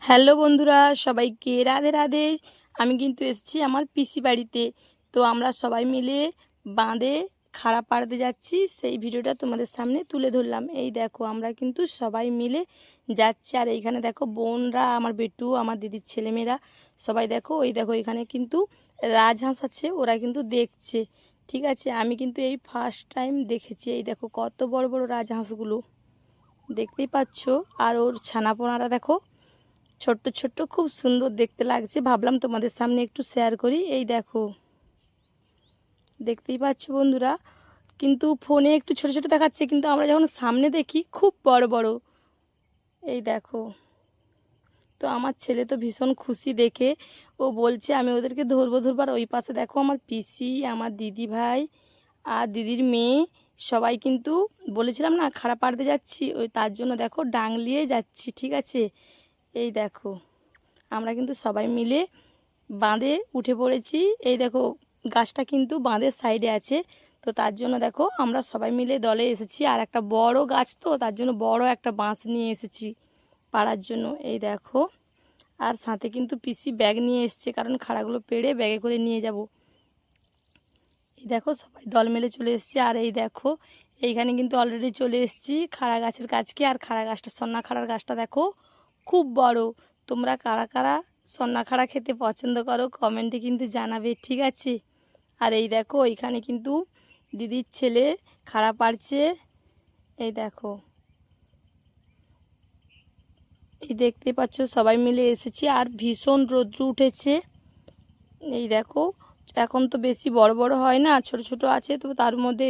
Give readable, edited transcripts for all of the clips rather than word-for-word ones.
Hello বন্ধুরা, সবাইকে রাধে রাধে। আমি কিন্তু এসেছি আমার পিসি বাড়িতে। তো আমরা সবাই মিলে বাঁধে খাড়া পাড়তে যাচ্ছি, সেই ভিডিওটা তোমাদের সামনে তুলে ধরলাম। এই দেখো আমরা কিন্তু সবাই মিলে যাচ্ছি। আর এইখানে দেখো বোনরা, আমার বেটু, আমার দিদির ছেলেমেয়েরা সবাই দেখো, ওই দেখো এখানে কিন্তু রাজহাঁস আছে, ওরা কিন্তু দেখছে। ঠিক আছে, আমি কিন্তু এই ফার্স্ট টাইম দেখেছি। এই দেখো কত বড় বড় রাজহাঁসগুলো দেখতেই পাচ্ছ। আর ওর ছানাপোনারা দেখো ছোট্ট ছোট্ট, খুব সুন্দর দেখতে লাগছে। ভাবলাম তোমাদের সামনে একটু শেয়ার করি। এই দেখো দেখতেই পাচ্ছ বন্ধুরা, কিন্তু ফোনে একটু ছোট ছোট দেখাচ্ছে, কিন্তু আমরা যখন সামনে দেখি খুব বড় বড়। এই দেখো, তো আমার ছেলে তো ভীষণ খুশি দেখে, ও বলছে আমি ওদেরকে ধরবো ধরবো। আর ওই পাশে দেখো আমার পিসি, আমার দিদি ভাই আর দিদির মেয়ে সবাই কিন্তু, বলেছিলাম না খাড়া পাড়তে যাচ্ছি, ওই তার জন্য দেখো ডাংলিয়ে যাচ্ছি। ঠিক আছে, এই দেখো আমরা কিন্তু সবাই মিলে বাঁধে উঠে পড়েছি। এই দেখো গাছটা কিন্তু বাঁধের সাইডে আছে, তো তার জন্য দেখো আমরা সবাই মিলে দলে এসেছি। আর একটা বড় গাছ, তো তার জন্য বড় একটা বাঁশ নিয়ে এসেছি পাড়ার জন্য। এই দেখো, আর সাথে কিন্তু পিসি ব্যাগ নিয়ে এসছে, কারণ খাড়াগুলো পেড়ে ব্যাগে করে নিয়ে যাব। এই দেখো সবাই দল মেলে চলে এসেছি। আর এই দেখো এইখানে কিন্তু অলরেডি চলে এসেছি খাড়া গাছের কাছকে। আর খাড়া গাছটা, সন্না খাড়ার গাছটা দেখো খুব বড়। তোমরা কারা কারা সন্না খাড়া খেতে পছন্দ করো কমেন্টে কিন্তু জানাবে। ঠিক আছে, আর এই দেখো এইখানে কিন্তু দিদির ছেলে খাড়া পাড়ছে। এই দেখো, এই দেখতে পাচ্ছ সবাই মিলে এসেছি। আর ভীষণ রৌদ্র উঠেছে। এই দেখো এখন তো বেশি বড় বড় হয় না, ছোট ছোট আছে। তো তার মধ্যে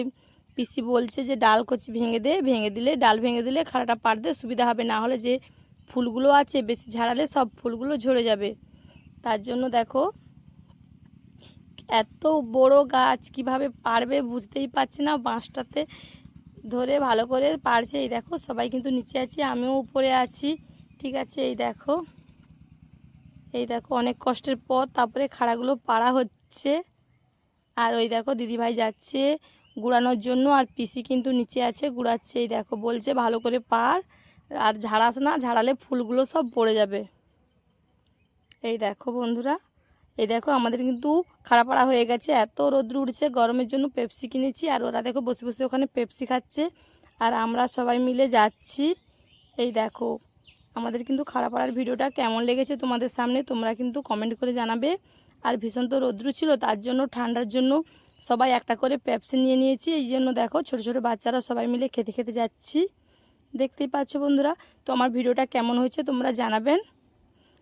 পিসি বলছে যে ডাল কচি ভেঙে দে, ভেঙে দিলে ডাল ভেঙে দিলে খাড়াটা পাড়তে সুবিধা হবে, না হলে যে ফুলগুলো আছে বেশি ঝাড়ালে সব ফুলগুলো ঝরে যাবে। তার জন্য দেখো এত বড় গাছ কিভাবে পারবে বুঝতেই পারছি না, বাঁশটাতে ধরে ভালো করে পারছে। এই দেখো সবাই কিন্তু নিচে আছি, আমিও উপরে আছি। ঠিক আছে, এই দেখো, এই দেখো অনেক কষ্টের পর তারপরে খাড়াগুলো পাড়া হচ্ছে। আর ওই দেখো দিদিভাই যাচ্ছে গুড়ানোর জন্য, আর পিসি কিন্তু নিচে আছে গুড়াচ্ছে। এই দেখো বলছে ভালো করে পার, আর ঝাড়াস না, ঝাড়ালে ফুলগুলো সব পড়ে যাবে। এই দেখো বন্ধুরা, এই দেখো আমাদের কিন্তু খাড়া পাড়া হয়ে গেছে। এত রোদ্র উঠছে, গরমের জন্য পেপসি কিনেছি। আর ওরা দেখো বসে বসে ওখানে পেপসি খাচ্ছে, আর আমরা সবাই মিলে যাচ্ছি। এই দেখো আমাদের কিন্তু খাড়া পাড়ার ভিডিওটা কেমন লেগেছে তোমাদের সামনে তোমরা কিন্তু কমেন্ট করে জানাবে। আর ভীষণ তো রৌদ্র ছিল, তার জন্য ঠান্ডার জন্য সবাই একটা করে পেপসি নিয়ে নিয়েছি। এই জন্য দেখো ছোট ছোট বাচ্চারা সবাই মিলে খেতে খেতে যাচ্ছি। দেখতেই পাচ্ছ বন্ধুরা, তো আমার ভিডিওটা কেমন হয়েছে তোমরা জানাবেন।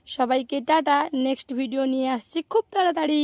সবাইকে টাটা, নেক্সট ভিডিও নিয়ে আসছি খুব তাড়াতাড়ি।